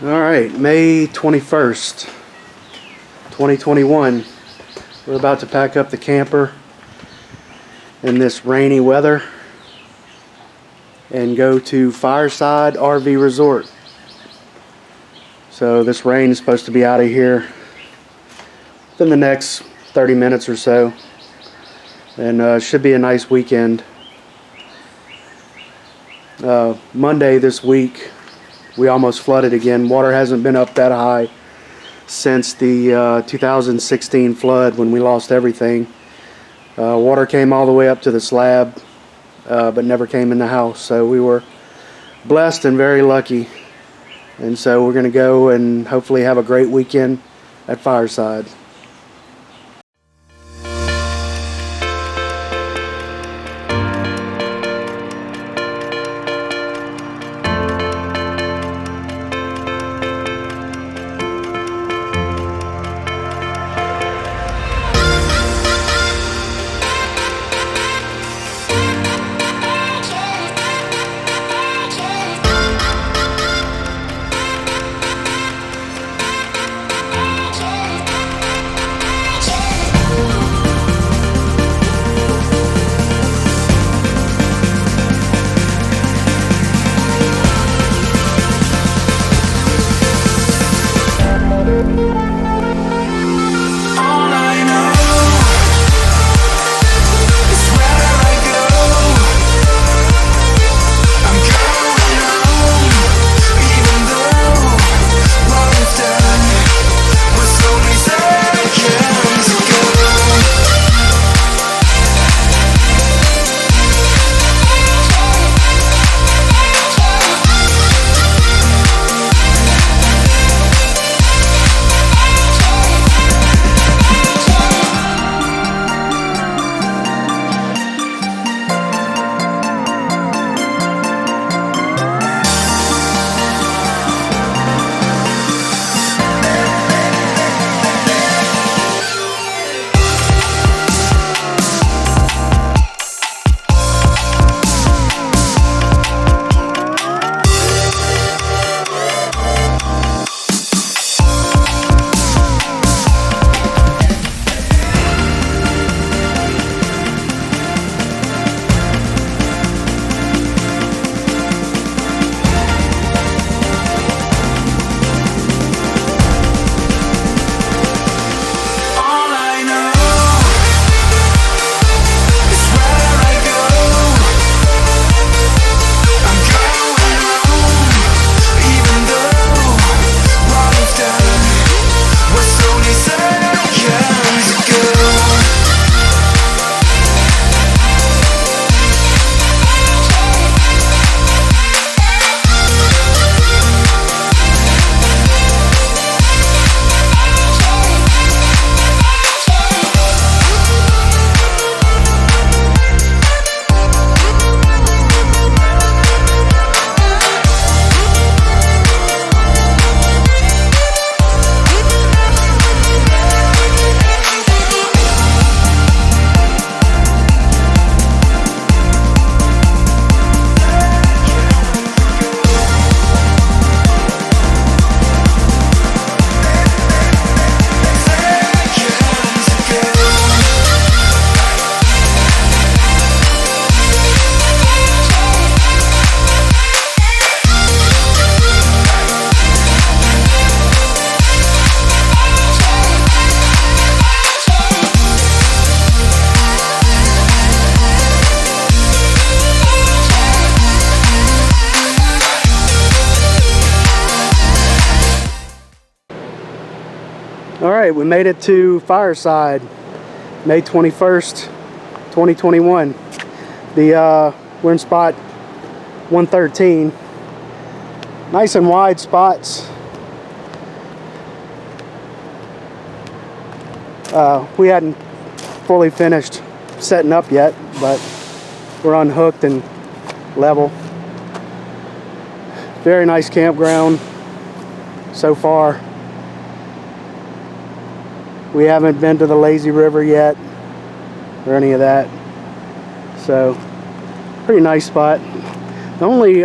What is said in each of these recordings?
Alright, May 21st, 2021. We're about to pack up the camper in this rainy weather and go to Fireside RV Resort. So this rain is supposed to be out of here within the next 30 minutes or so, and should be a nice weekend. Monday this week we almost flooded again. Water hasn't been up that high since the 2016 flood when we lost everything. Water came all the way up to the slab, but never came in the house. So we were blessed and very lucky. And so we're going to go and hopefully have a great weekend at Fireside. Alright, we made it to Fireside, May 21st, 2021. We're in spot 113. Nice and wide spots. We hadn't fully finished setting up yet, but we're unhooked and level. Very nice campground so far. We haven't been to the lazy river yet or any of that, so pretty nice spot. The only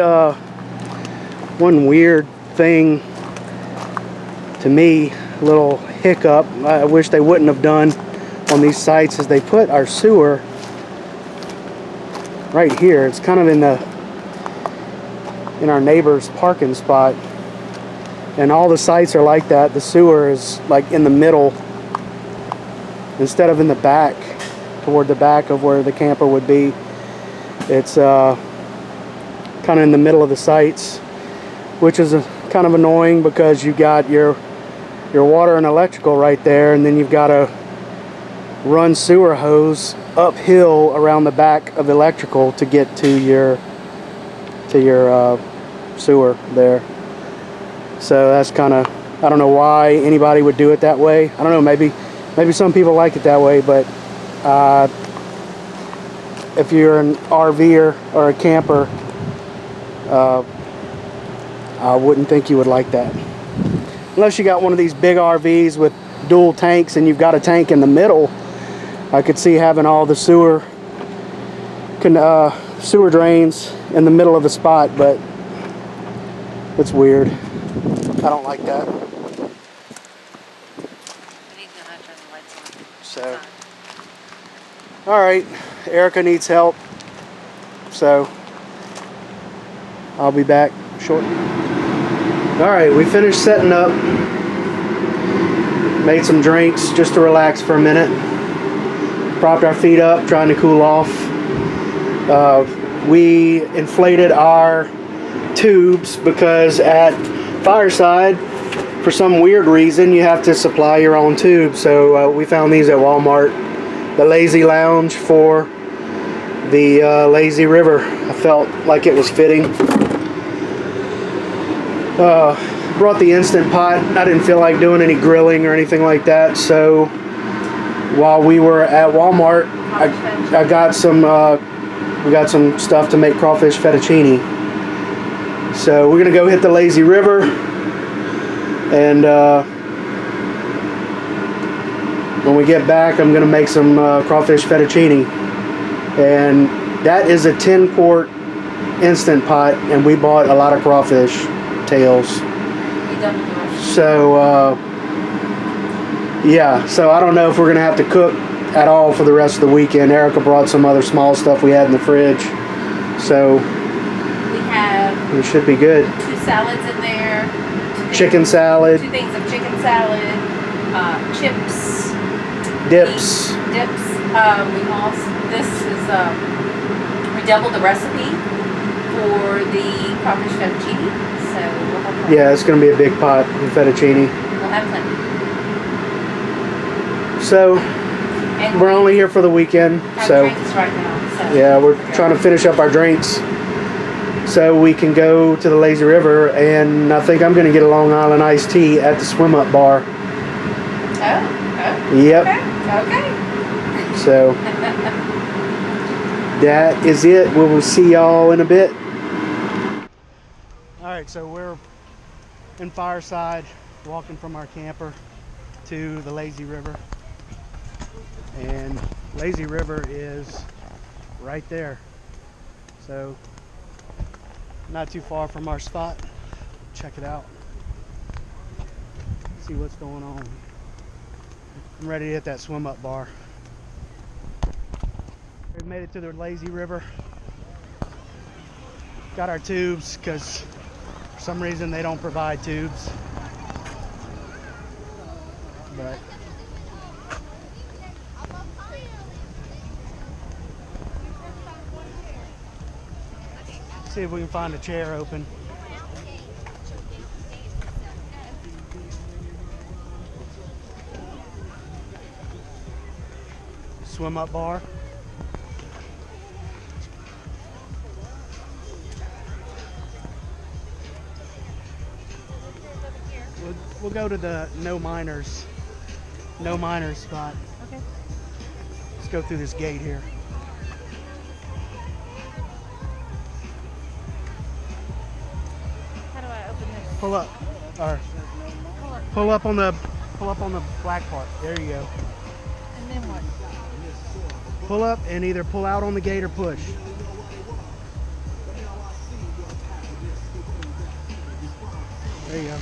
one weird thing to me, a little hiccup I wish they wouldn't have done on these sites is they put our sewer right here. It's kind of in our neighbor's parking spot, and all the sites are like that. The sewer is like in the middle instead of in the back, toward the back of where the camper would be. It's kind of in the middle of the sites, which is kind of annoying because you've got your water and electrical right there, and then you've got to run sewer hose uphill around the back of electrical to get to your sewer there. So that's kind of, I don't know why anybody would do it that way. I don't know, maybe some people like it that way, but if you're an RVer or a camper, I wouldn't think you would like that. Unless you got one of these big RVs with dual tanks and you've got a tank in the middle, I could see having all the sewer drains in the middle of the spot, but it's weird. I don't like that. So, all right, Erica needs help, so I'll be back shortly. All right, we finished setting up. Made some drinks just to relax for a minute. Propped our feet up, trying to cool off. We inflated our tubes because at Fireside, for some weird reason, you have to supply your own tubes. So we found these at Walmart. The Lazy Lounge for the Lazy River. I felt like it was fitting. Brought the Instant Pot. I didn't feel like doing any grilling or anything like that, so while we were at Walmart, I got some we got some stuff to make crawfish fettuccine. So we're gonna go hit the Lazy River, and when we get back, I'm gonna make some crawfish fettuccine. And that is a 10-quart Instant Pot, and we bought a lot of crawfish tails. So yeah, so I don't know if we're gonna have to cook at all for the rest of the weekend. Erica brought some other small stuff we had in the fridge, so we have, it should be good. 2 salads in there, chicken salad, 2 things of chicken salad, chips, dips. We doubled the recipe for the crawfish fettuccine. So we'll have plenty. Yeah, it's going to be a big pot of fettuccine. We'll have plenty. So, And we're only here for the weekend. have So, drinks right now. So yeah, we're trying to finish up our drinks so we can go to the Lazy River. And I think I'm going to get a Long Island iced tea at the swim up bar. Oh. Yep. Okay. So, that is it. We will see y'all in a bit. Alright, so we're in Fireside, walking from our camper to the Lazy River. And Lazy River is right there. So, not too far from our spot. Check it out. See what's going on. I'm ready to hit that swim up bar. We've made it to the Lazy River. Got our tubes because for some reason they don't provide tubes. But see if we can find a chair open. Swim up bar. We'll go to the no minors spot. Okay. Let's go through this gate here. How do I open this? Pull up, or pull up on the black part. There you go. And then what? Pull up and either pull out on the gate or push. There you go.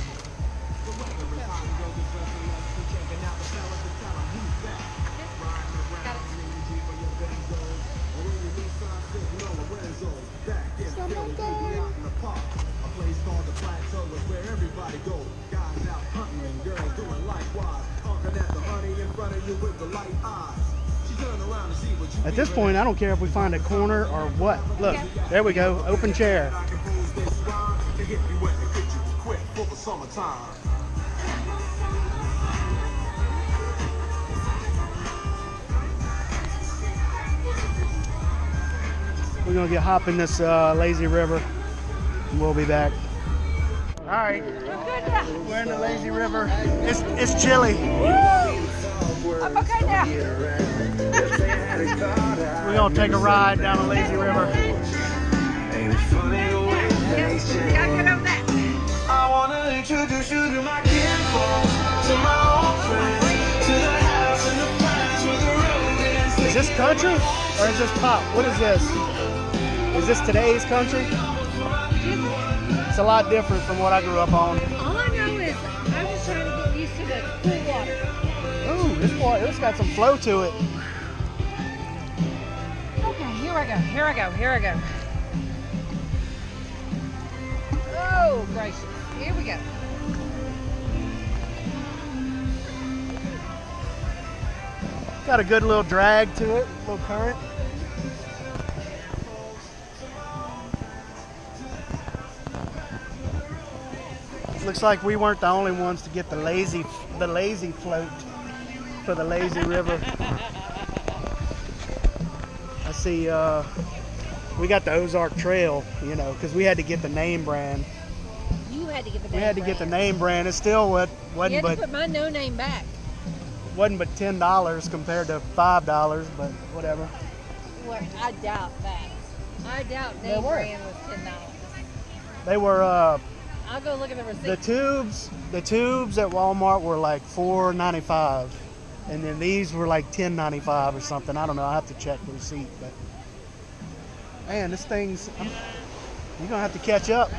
At this point, I don't care if we find a corner or what. Look, there we go, open chair. We're gonna get hop in this lazy river, and we'll be back. All right, we're in the lazy river. It's chilly. I'm okay now. We're gonna take a ride down the lazy river. I wanna introduce you to my kinfolk, to my old friends, to the house and the pines where the road ends. Is this country or is this pop? What is this? Is this today's country? It's a lot different from what I grew up on. All I know is I'm just trying to get used to the cool water. Ooh, this water, it's got some flow to it. Okay, here I go, here I go, here I go. Oh, gracious. Here we go. Got a good little drag to it, little current. Looks like we weren't the only ones to get the lazy float for the lazy river. I see we got the Ozark Trail, you know, because we had to get the name brand. You had to get the name We had to get the name brand. It still You wasn't had to but put my no name back. $10 compared to $5, but whatever. Well, I doubt that. I doubt They name were. brand was $10. They were I'll go look at the receipt. the tubes at Walmart were like $4.95, and then these were like $10.95 or something. I don't know. I have to check the receipt, but man, this thing's you're gonna have to catch up.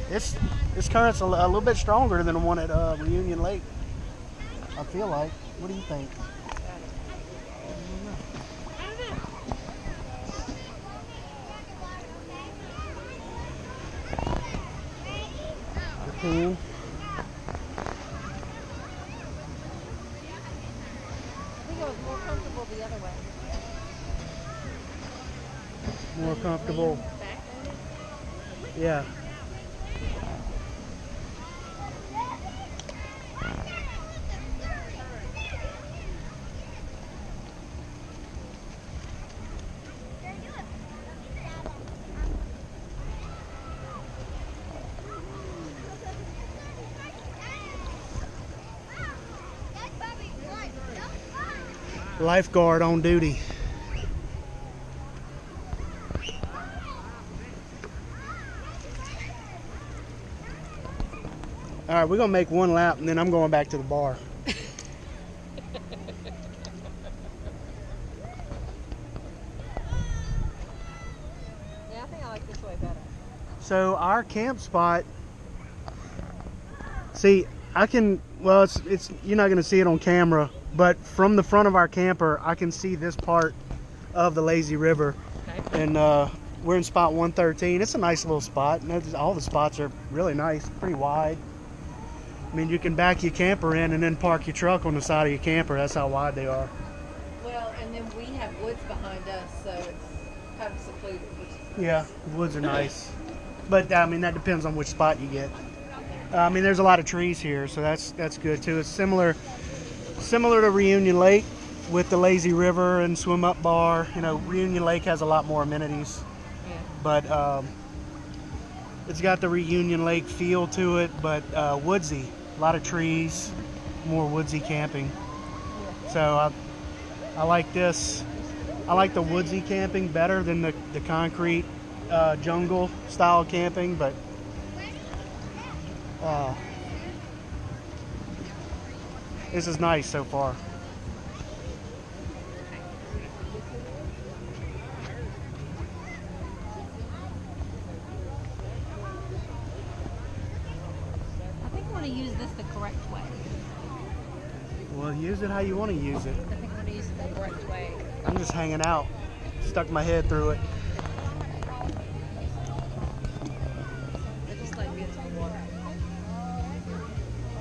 This current's a little bit stronger than the one at Reunion Lake. I feel like. What do you think? The pool. I think it was more comfortable the other way. More comfortable. Back on it. Yeah. Lifeguard on duty. All right, we're gonna make one lap and then I'm going back to the bar. Yeah, I think I like this way better. So our camp spot, see, it's you're not gonna see it on camera, but from the front of our camper, I can see this part of the lazy river. Okay. And we're in spot 113. It's a nice little spot. And all the spots are really nice, pretty wide. I mean, you can back your camper in and then park your truck on the side of your camper. That's how wide they are. Well, and then we have woods behind us, so it's kind of secluded, which is Yeah, the woods are nice. But, I mean, that depends on which spot you get. I mean, there's a lot of trees here, so that's good, too. It's similar to Reunion Lake with the lazy river and swim up bar. You know, Reunion Lake has a lot more amenities. Yeah. But it's got the Reunion Lake feel to it, but woodsy. A lot of trees, more woodsy camping. So I like this. I like the woodsy camping better than the concrete jungle style camping, but this is nice so far. want to use this the correct way. Well, use it how you want to use it. I think I'm going to use it the correct way. I'm just hanging out. Stuck my head through it. I just like being in the water.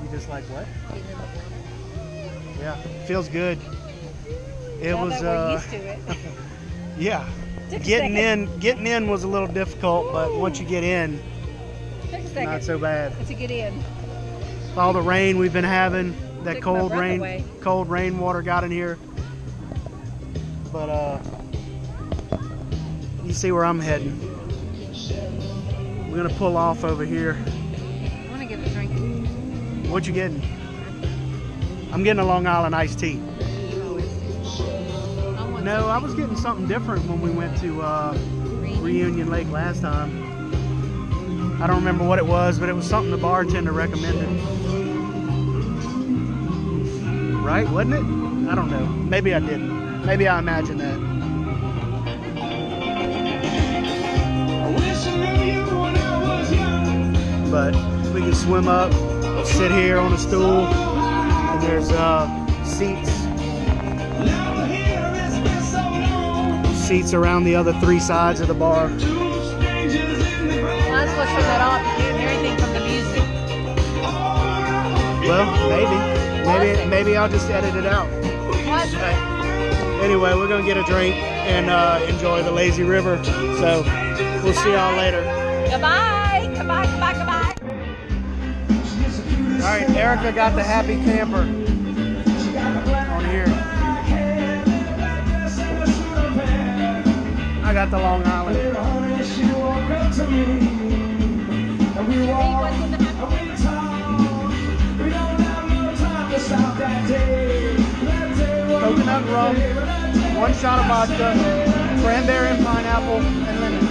You just like what? Being in the water. Yeah, feels good. It Now was that we're used to it. yeah. Took a Getting in was a little difficult, but once you get in, Took a second not so bad. to get in. All the rain we've been having, that Took my breath away. cold rainwater got in here. But you see where I'm heading. We're gonna pull off over here. I want to get a drink. What you getting? I'm getting a Long Island iced tea. You always do. I want No, I was getting something different when we went to Reunion Lake last time. I don't remember what it was, but it was something the bartender recommended. Right, wasn't it? I don't know. Maybe I didn't. Maybe I imagined that. I wish I knew you when I was young. But we can swim up, sit here on a stool, and there's seats. Now here it's been so long. Seats around the other 3 sides of the bar. Two strangers in the ground. Might as well turn that off. You're getting everything from the music. Well, maybe I'll just edit it out. What? Anyway, we're gonna get a drink and enjoy the lazy river. So we'll see y'all later. Goodbye. Goodbye. Goodbye. Goodbye. All right, Erica got the happy camper on here. I got the Long Island. She walked up to me, and we walked, and we talked. We don't have no time to stop that day. That day was Coconut rum, 1 shot of vodka, cranberry and pineapple, and lemon.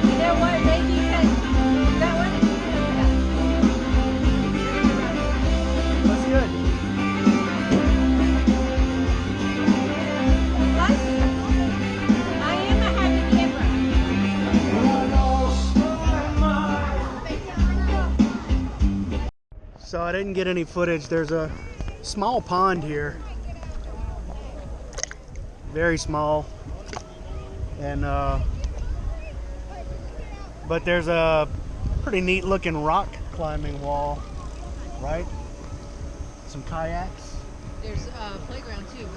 You know what? Maybe you can. That one? That's good. I am a happy camper. So I didn't get any footage. There's a small pond here. Very small. And but there's a pretty neat looking rock climbing wall, right? Some kayaks. There's a playground too.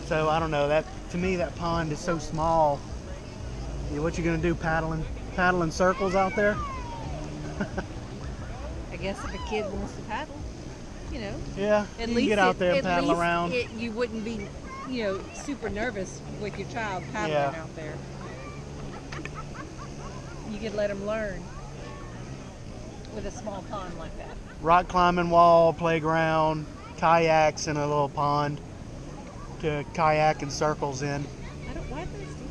So I don't know, that to me that pond is so small. Yeah, what you gonna do, paddling circles out there? I guess if a kid wants to paddle, you know. Yeah, At you least can get out there and paddle around. You wouldn't be, you know, super nervous with your child paddling Yeah. out there. You could let them learn with a small pond like that. Rock climbing wall, playground, kayaks in a little pond to kayak in circles in. Why do they still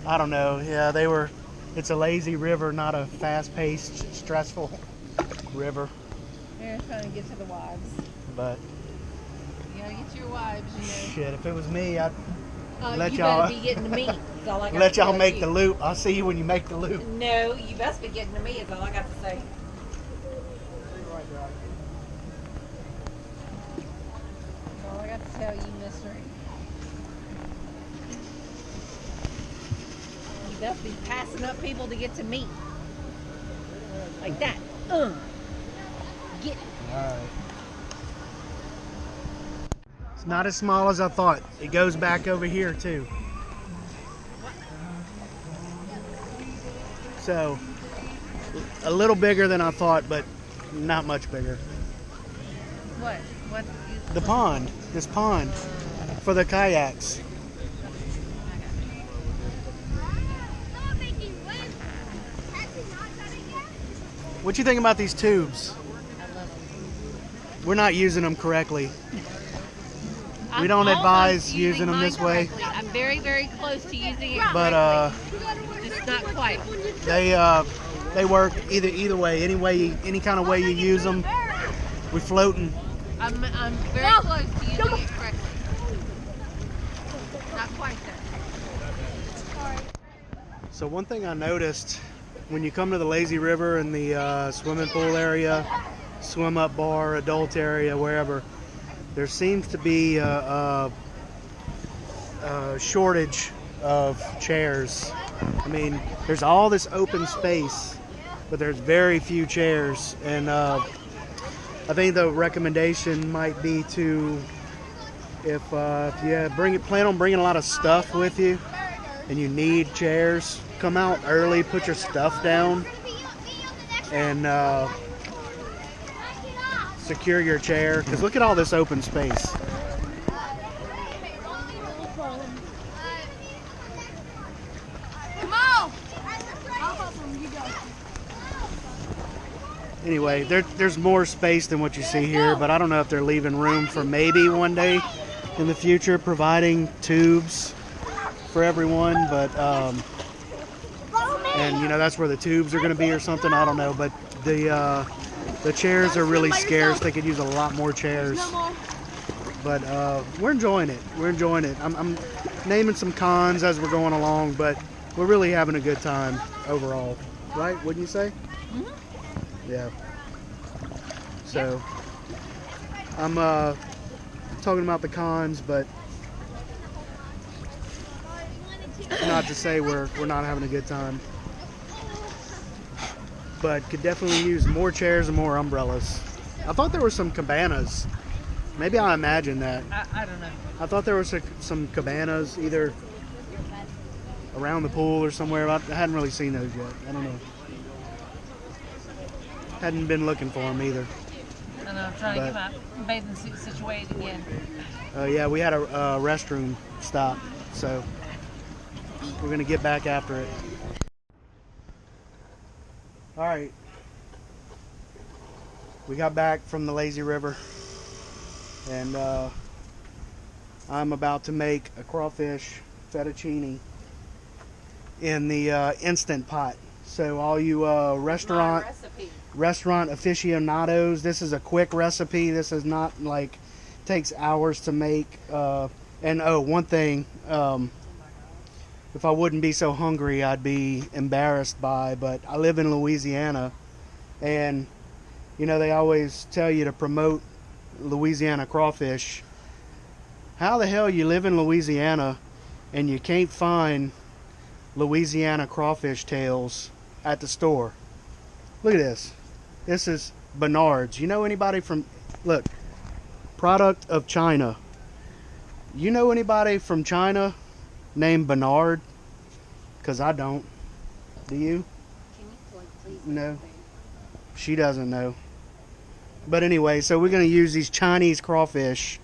I don't know. Yeah, it's a lazy river, not a fast-paced, stressful river. They're trying to get to the wives. But You gotta get to your wives, you know. shit, if it was me, I'd let you y'all better be getting to me. Is all I got let to y'all tell make you. the loop. I'll see you when you make the loop. No, you best be getting to me. Is all I got to say. That's all I got to tell you, mister. You best be passing up people to get to me. Like that. Get it. Alright. It's not as small as I thought. It goes back over here too. So, a little bigger than I thought, but not much bigger. What? The pond, this pond, for the kayaks. What you think about these tubes? I love them. We're not using them correctly. We I'm don't almost advise using them mine this way. correctly. I'm very, very close to using it but correctly. Just not quite. they work either way. Any kind of way you use them. We're floating. I'm very close to using it correctly. Not quite there. So one thing I noticed when you come to the lazy river and the swimming pool area, swim up bar, adult area, wherever, there seems to be a shortage of chairs. I mean, there's all this open space, but there's very few chairs. And I think the recommendation might be to, if you plan on bringing a lot of stuff with you and you need chairs, come out early, put your stuff down, and secure your chair, because look at all this open space. Come on! Anyway, there's more space than what you see here, but I don't know if they're leaving room for maybe one day in the future providing tubes for everyone, but and you know, that's where the tubes are going to be or something, I don't know, but the chairs are really scarce. They could use a lot more chairs, but we're enjoying it. I'm naming some cons as we're going along, but we're really having a good time overall, right? Wouldn't you say? Mm-hmm. Yeah. So I'm talking about the cons, but not to say we're not having a good time. But could definitely use more chairs and more umbrellas. I thought there were some cabanas. Maybe I imagined that. I don't know. I thought there were some cabanas either around the pool or somewhere. I hadn't really seen those yet. I don't know. Hadn't been looking for them either. I know, I'm trying to get my bathing suit situated again. Yeah, we had a restroom stop, so we're going to get back after it. All right, we got back from the lazy river, and I'm about to make a crawfish fettuccine in the Instant Pot. So all you restaurant aficionados, this is a quick recipe. This is not like takes hours to make. And oh, one thing, if I wouldn't be so hungry, I'd be embarrassed by, but I live in Louisiana, and you know, they always tell you to promote Louisiana crawfish. How the hell you live in Louisiana and you can't find Louisiana crawfish tails at the store? Look at this. This is Bernard's. You know anybody from, look, product of China. You know anybody from China named Bernard? Because I don't. Do you? Can you point, please? No. She doesn't know. But anyway, so we're going to use these Chinese crawfish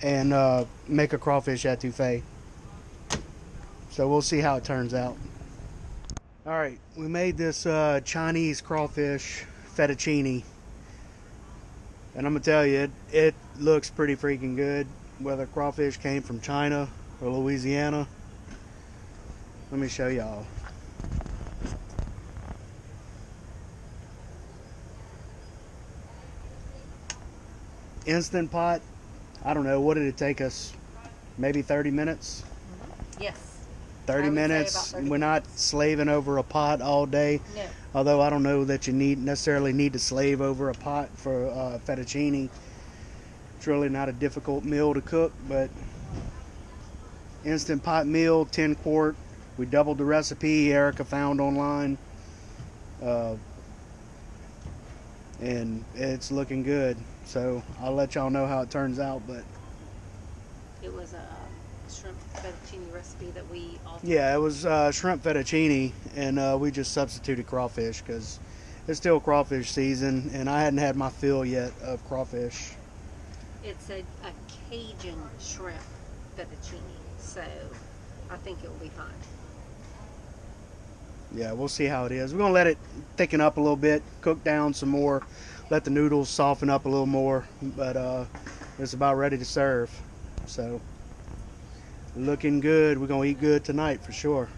and make a crawfish etouffee. So we'll see how it turns out. Alright, we made this Chinese crawfish fettuccine. And I'm going to tell you, it looks pretty freaking good. Whether crawfish came from China or Louisiana. Let me show y'all. Instant Pot. I don't know, what did it take us? Maybe 30 minutes? Yes. 30 minutes. We're not slaving over a pot all day. No. Although I don't know that you necessarily need to slave over a pot for fettuccine. It's really not a difficult meal to cook, but Instant Pot meal, 10 quart. We doubled the recipe Erica found online. And it's looking good. So I'll let y'all know how it turns out, but It was a shrimp fettuccine recipe that we also... yeah, it was shrimp fettuccine, and we just substituted crawfish because it's still crawfish season, and I hadn't had my fill yet of crawfish. It's a Cajun shrimp fettuccine, so I think it will be fine. Yeah, we'll see how it is. We're going to let it thicken up a little bit, cook down some more, let the noodles soften up a little more, but it's about ready to serve. So Looking good. We're gonna eat good tonight for sure.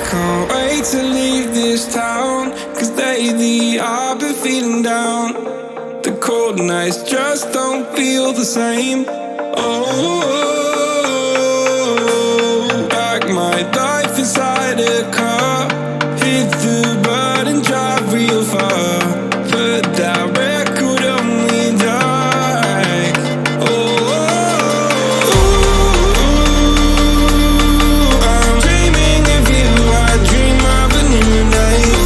Can't wait to leave this town, cause lately I've been feeling down. The cold nights just don't feel the same. Oh, like my life inside a car. Hit the button, drive real far. Put that record on me, die. Oh, I'm dreaming of you. I dream of a new night.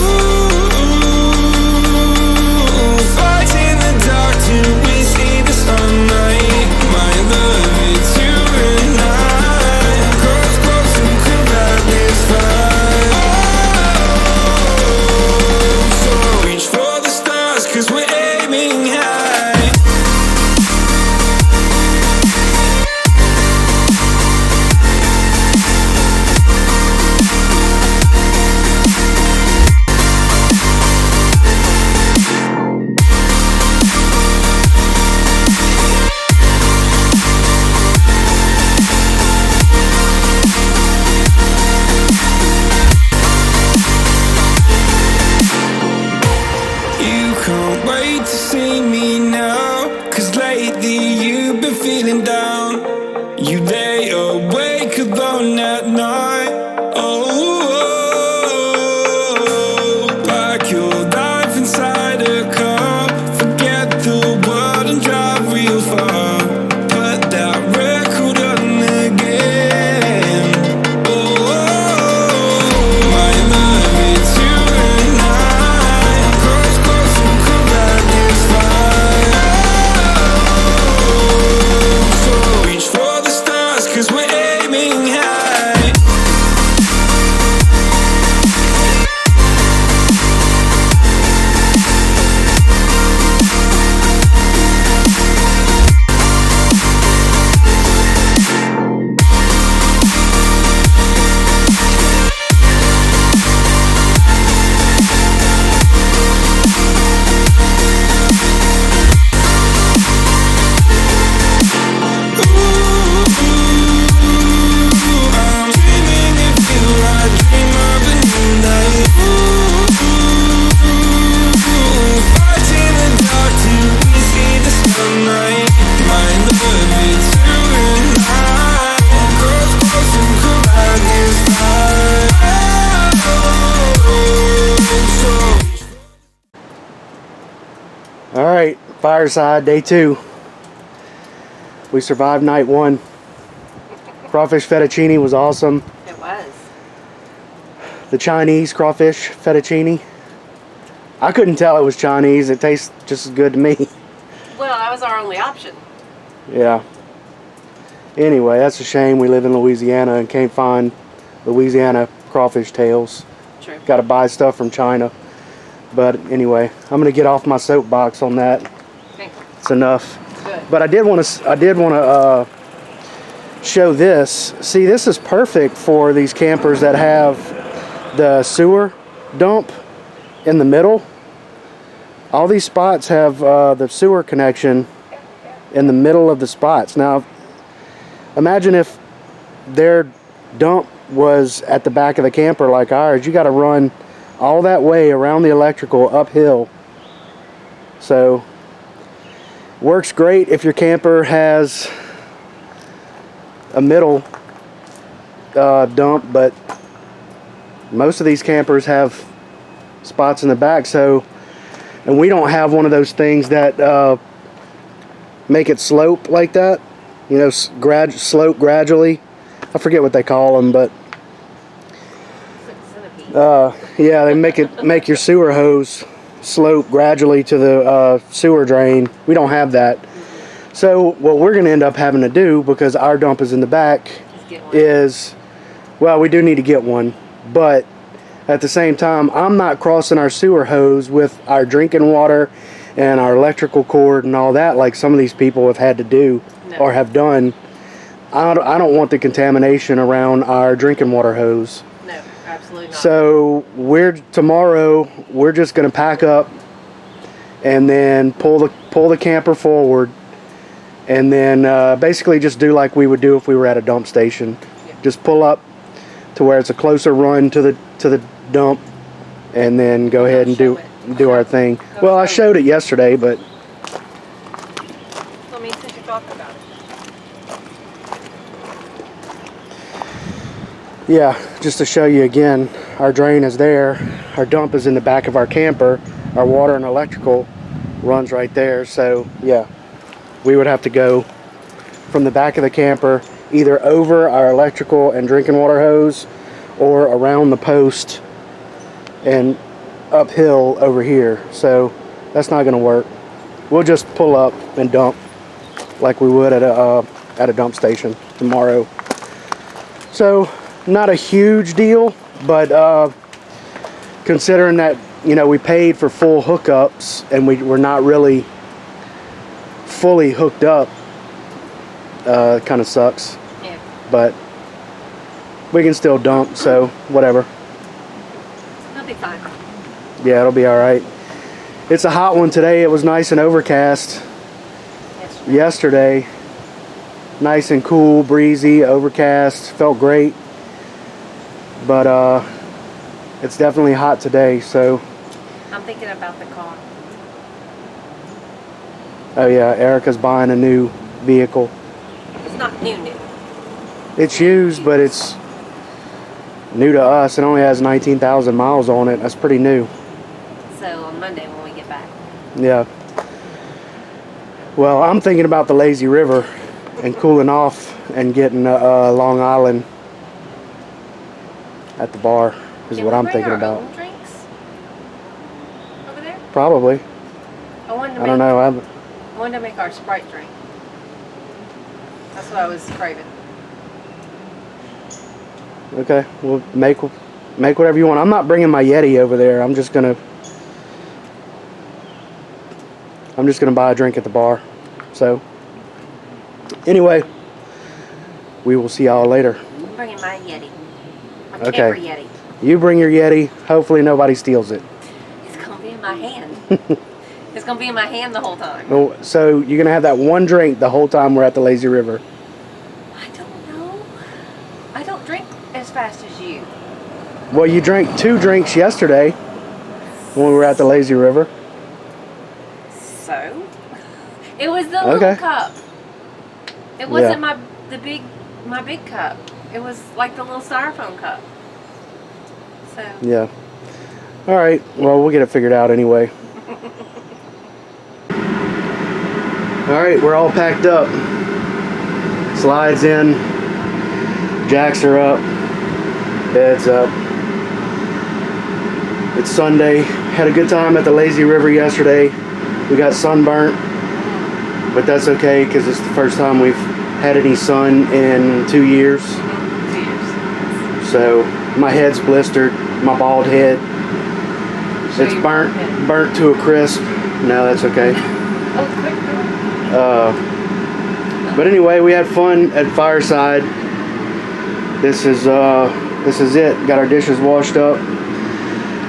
Fight in the dark till we see the sunlight. My love, it's you and I. Cross close and collide. Fireside, day 2. We survived night 1. Crawfish fettuccine was awesome. It was. The Chinese crawfish fettuccine, I couldn't tell it was Chinese. It tastes just as good to me. Well, that was our only option. Yeah. Anyway, that's a shame we live in Louisiana and can't find Louisiana crawfish tails. True. Got to buy stuff from China. But anyway, I'm gonna get off my soapbox on that. Okay. It's enough. Good. But I did want to show this. See, this is perfect for these campers that have the sewer dump in the middle. All these spots have the sewer connection in the middle of the spots. Now, imagine if their dump was at the back of the camper like ours. You got to run all that way around the electrical uphill. So, works great if your camper has a middle dump, but most of these campers have spots in the back. So, and we don't have one of those things that make it slope like that. You know, slope gradually. I forget what they call them, but yeah, they make your sewer hose slope gradually to the sewer drain. We don't have that. So what we're going to end up having to do, because our dump is in the back, is, well, we do need to get one, but at the same time, I'm not crossing our sewer hose with our drinking water and our electrical cord and all that like some of these people have had to do or have done. I don't want the contamination around our drinking water hose. No, absolutely not. So tomorrow we're just going to pack up and then pull the camper forward, and then basically just do like we would do if we were at a dump station. Yeah. Just pull up to where it's a closer run to the dump, and then go ahead and do our thing. Well, I showed it yesterday, but So, I mean, since you're talking about it. yeah, just to show you again, our drain is there, our dump is in the back of our camper, our water and electrical runs right there. So yeah, we would have to go from the back of the camper either over our electrical and drinking water hose or around the post and uphill over here. So that's not going to work. We'll just pull up and dump like we would at a dump station tomorrow. So not a huge deal, but considering that, you know, we paid for full hookups and we're not really fully hooked up, kind of sucks. Yeah. But we can still dump, so whatever. It'll be fine. Yeah, it'll be all right. It's a hot one today. It was nice and overcast yesterday. Nice and cool, breezy, overcast. Felt great. But it's definitely hot today, so. I'm thinking about the car. Oh yeah, Erica's buying a new vehicle. It's not new. It's used, but it's new to us. It only has 19,000 miles on it. That's pretty new. So on Monday when we get back. Yeah. Well, I'm thinking about the lazy river and cooling off and getting Long Island at the bar is Can what we I'm bring thinking our about. own drinks over there? Probably. I wanted to I don't know. I wanted to make our Sprite drink. That's what I was craving. Okay, we'll make whatever you want. I'm not bringing my Yeti over there. I'm just gonna buy a drink at the bar. So anyway, we will see y'all later. I'm bringing my Yeti. My Okay. camper Yeti. You bring your Yeti. Hopefully nobody steals it. It's gonna be in my hand. It's gonna be in my hand the whole time. Oh, so you're gonna have that one drink the whole time we're at the lazy river. I don't know. I don't drink as fast as you. Well, you drank 2 drinks yesterday when we were at the lazy river. So? It was the little cup. It wasn't my big cup. It was like the little styrofoam cup. So. Yeah. All right. Well, we'll get it figured out anyway. Alright, we're all packed up. Slides in. Jacks are up. Beds up. It's Sunday. Had a good time at the lazy river yesterday. We got sunburnt, but that's okay because it's the first time we've had any sun in 2 years. 2 years. So my head's blistered, my bald head. It's burnt to a crisp. No, that's okay. Oh, quick. But anyway, we had fun at Fireside. This is it. Got our dishes washed up.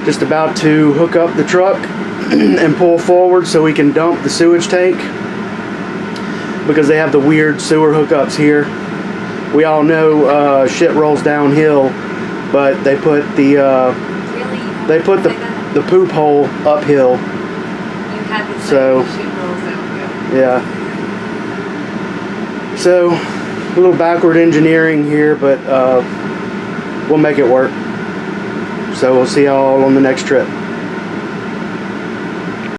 Just about to hook up the truck and pull forward so we can dump the sewage tank, because they have the weird sewer hookups here. We all know shit rolls downhill, but they put the the poop hole uphill. You had to say So shit rolls downhill. yeah. So a little backward engineering here, but we'll make it work. So we'll see y'all on the next trip.